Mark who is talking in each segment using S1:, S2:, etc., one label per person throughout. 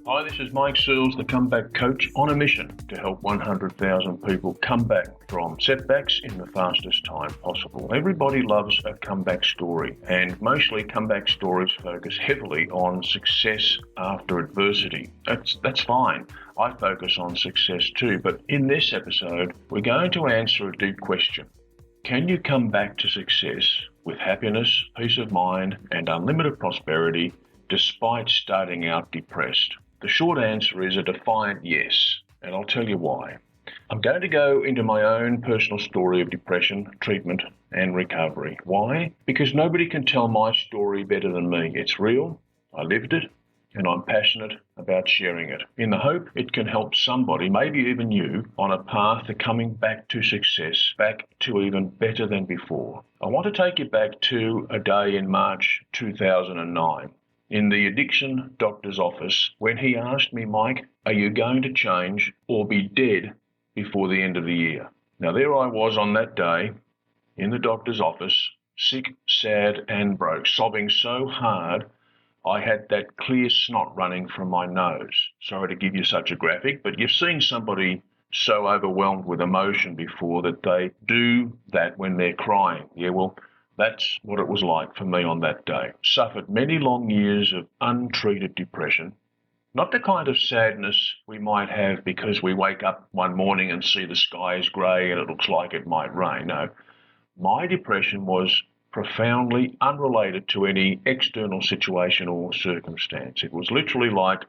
S1: Hi, this is Mike Searles, the comeback coach, on a mission to help 100,000 people come back from setbacks in the fastest time possible. Everybody loves a comeback story, and mostly comeback stories focus heavily on success after adversity. That's fine. I focus on success too, but in this episode, we're going to answer a deep question. Can you come back to success with happiness, peace of mind, and unlimited prosperity despite starting out depressed? The short answer is a defiant yes, and I'll tell you why. I'm going to go into my own personal story of depression, treatment, and recovery. Why? Because nobody can tell my story better than me. It's real, I lived it, and I'm passionate about sharing it, in the hope it can help somebody, maybe even you, on a path to coming back to success, back to even better than before. I want to take you back to a day in March 2009. In the addiction doctor's office, when he asked me, Mike, are you going to change or be dead before the end of the year? Now, there I was on that day in the doctor's office, sick, sad, and broke, sobbing so hard I had that clear snot running from my nose. Sorry to give you such a graphic, but you've seen somebody so overwhelmed with emotion before that they do that when they're crying. Yeah, well, that's what it was like for me on that day. Suffered many long years of untreated depression. Not the kind of sadness we might have because we wake up one morning and see the sky is grey and it looks like it might rain. No, my depression was profoundly unrelated to any external situation or circumstance. It was literally like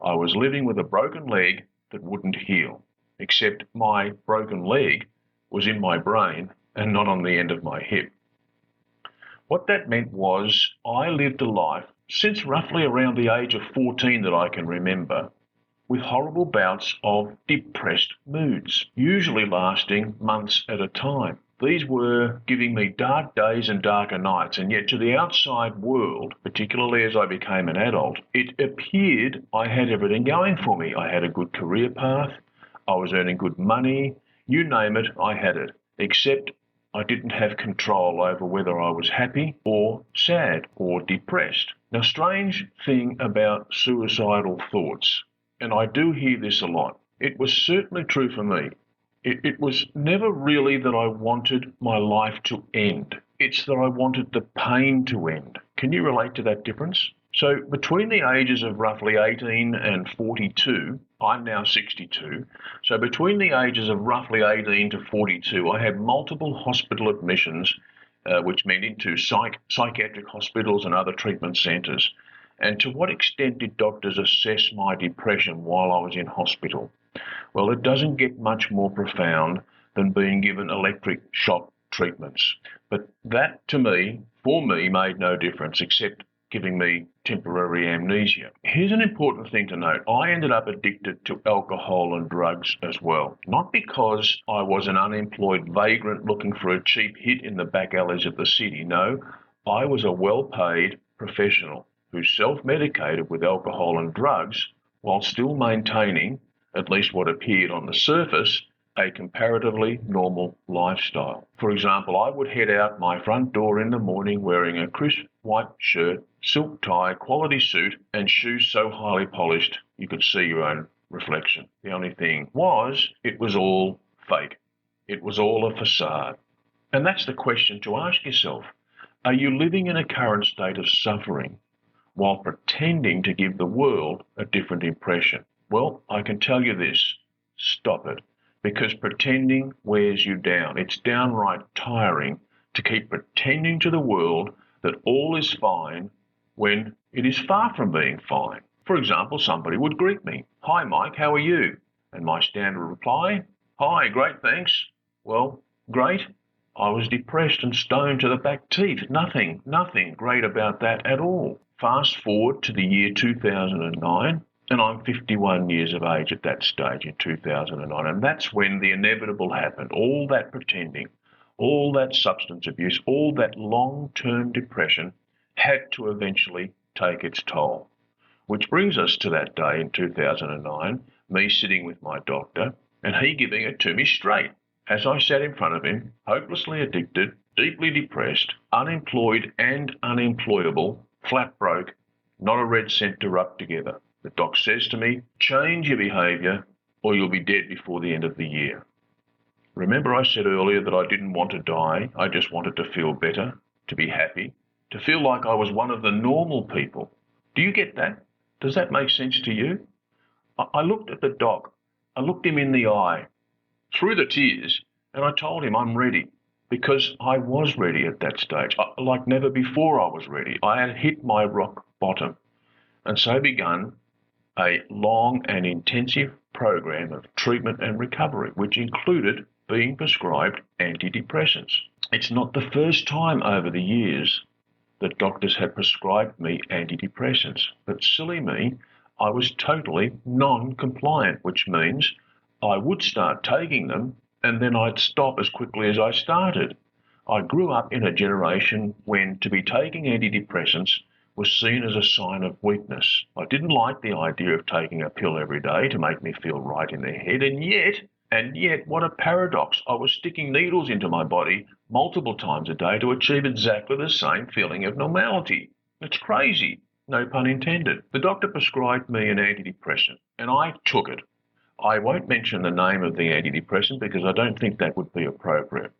S1: I was living with a broken leg that wouldn't heal, except my broken leg was in my brain and not on the end of my hip. What that meant was I lived a life since roughly around the age of 14 that I can remember, with horrible bouts of depressed moods, usually lasting months at a time. These were giving me dark days and darker nights, and yet to the outside world, particularly as I became an adult, it appeared I had everything going for me. I had a good career path, I was earning good money, you name it, I had it, except I didn't have control over whether I was happy or sad or depressed. Now, strange thing about suicidal thoughts, and I do hear this a lot, it was certainly true for me. It was never really that I wanted my life to end. It's that I wanted the pain to end. Can you relate to that difference? So between the ages of roughly 18 and 42, I'm now 62, so between the ages of roughly 18 to 42, I had multiple hospital admissions, which meant into psychiatric hospitals and other treatment centres. And to what extent did doctors assess my depression while I was in hospital? Well, it doesn't get much more profound than being given electric shock treatments. But that, to me, for me, made no difference except giving me temporary amnesia. Here's an important thing to note. I ended up addicted to alcohol and drugs as well. Not because I was an unemployed vagrant looking for a cheap hit in the back alleys of the city. No, I was a well-paid professional who self-medicated with alcohol and drugs while still maintaining, at least what appeared on the surface, a comparatively normal lifestyle. For example, I would head out my front door in the morning wearing a crisp white shirt, silk tie, quality suit, and shoes so highly polished you could see your own reflection. The only thing was, it was all fake. It was all a facade. And that's the question to ask yourself. Are you living in a current state of suffering while pretending to give the world a different impression? Well, I can tell you this, stop it, because pretending wears you down. It's downright tiring to keep pretending to the world that all is fine when it is far from being fine. For example, somebody would greet me, "Hi Mike, how are you?" And my standard reply, "Hi, great, thanks." Well, great? I was depressed and stoned to the back teeth. Nothing great about that at all. Fast forward to the year 2009, and I'm 51 years of age at that stage in 2009, and that's when the inevitable happened. All that pretending, all that substance abuse, all that long-term depression had to eventually take its toll. Which brings us to that day in 2009, me sitting with my doctor, and he giving it to me straight. As I sat in front of him, hopelessly addicted, deeply depressed, unemployed and unemployable, flat broke, not a red cent to rub together. The doc says to me, change your behaviour or you'll be dead before the end of the year. Remember I said earlier that I didn't want to die, I just wanted to feel better, to be happy, to feel like I was one of the normal people. Do you get that? Does that make sense to you? I looked at the doc, I looked him in the eye, through the tears, and I told him I'm ready, because I was ready at that stage. Like never before I was ready. I had hit my rock bottom, and so begun a long and intensive program of treatment and recovery, which included being prescribed antidepressants. It's not the first time over the years that doctors had prescribed me antidepressants, but silly me, I was totally non-compliant, which means I would start taking them and then I'd stop as quickly as I started. I grew up in a generation when to be taking antidepressants was seen as a sign of weakness. I didn't like the idea of taking a pill every day to make me feel right in the head, and yet, what a paradox. I was sticking needles into my body multiple times a day to achieve exactly the same feeling of normality. It's crazy, no pun intended. The doctor prescribed me an antidepressant, and I took it. I won't mention the name of the antidepressant because I don't think that would be appropriate.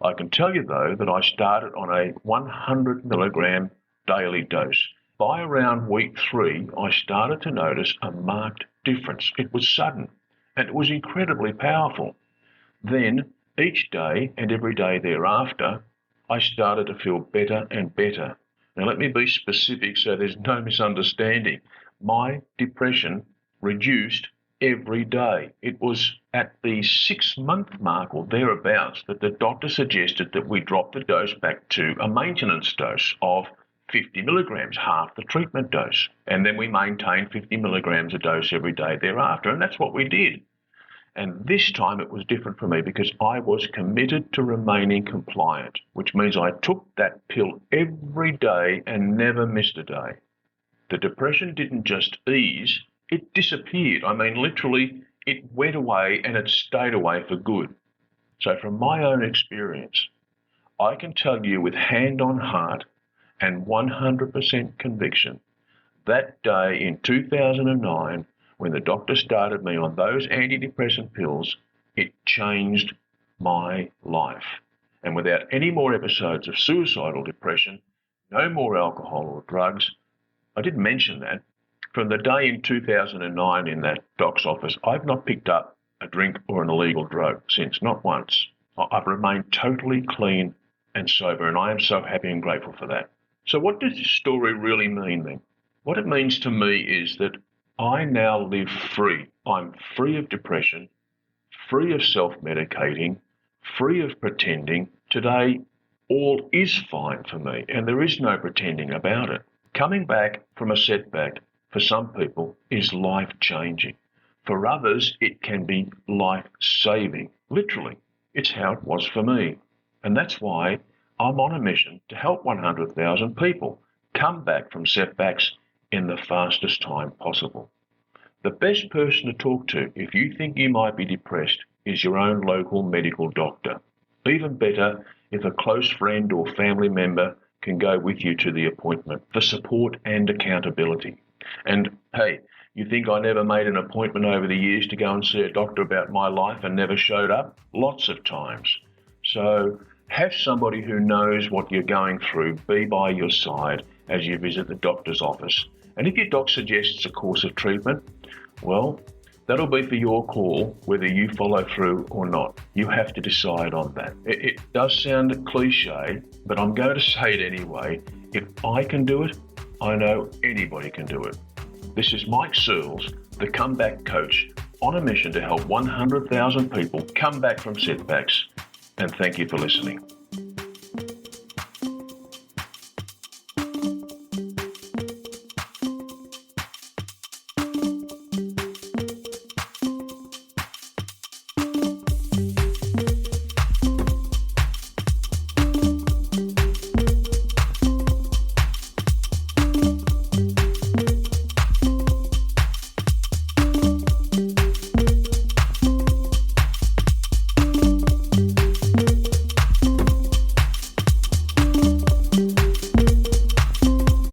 S1: I can tell you, though, that I started on a 100 milligram daily dose. By around week 3, I started to notice a marked difference. It was sudden, and it was incredibly powerful. Then, each day and every day thereafter, I started to feel better and better. Now, let me be specific so there's no misunderstanding. My depression reduced every day. It was at the 6-month mark or thereabouts that the doctor suggested that we drop the dose back to a maintenance dose of 50 milligrams, half the treatment dose. And then we maintained 50 milligrams a dose every day thereafter. And that's what we did. And this time it was different for me because I was committed to remaining compliant, which means I took that pill every day and never missed a day. The depression didn't just ease, it disappeared. I mean, literally, it went away and it stayed away for good. So from my own experience, I can tell you with hand on heart and 100% conviction, that day in 2009, when the doctor started me on those antidepressant pills, it changed my life. And without any more episodes of suicidal depression, no more alcohol or drugs. I didn't mention that. From the day in 2009 in that doc's office, I've not picked up a drink or an illegal drug since, not once. I've remained totally clean and sober, and I am so happy and grateful for that. So what does this story really mean then? What it means to me is that I now live free. I'm free of depression, free of self-medicating, free of pretending. Today, all is fine for me, and there is no pretending about it. Coming back from a setback, for some people, is life-changing. For others, it can be life-saving. Literally, it's how it was for me. And that's why I'm on a mission to help 100,000 people come back from setbacks in the fastest time possible. The best person to talk to if you think you might be depressed is your own local medical doctor. Even better, if a close friend or family member can go with you to the appointment for support and accountability. And hey, you think I never made an appointment over the years to go and see a doctor about my life and never showed up? Lots of times. So have somebody who knows what you're going through be by your side as you visit the doctor's office. And if your doc suggests a course of treatment, well, that'll be for your call whether you follow through or not. You have to decide on that. It does sound cliche, but I'm going to say it anyway. If I can do it, I know anybody can do it. This is Mike Searles, the comeback coach, on a mission to help 100,000 people come back from setbacks. And thank you for listening.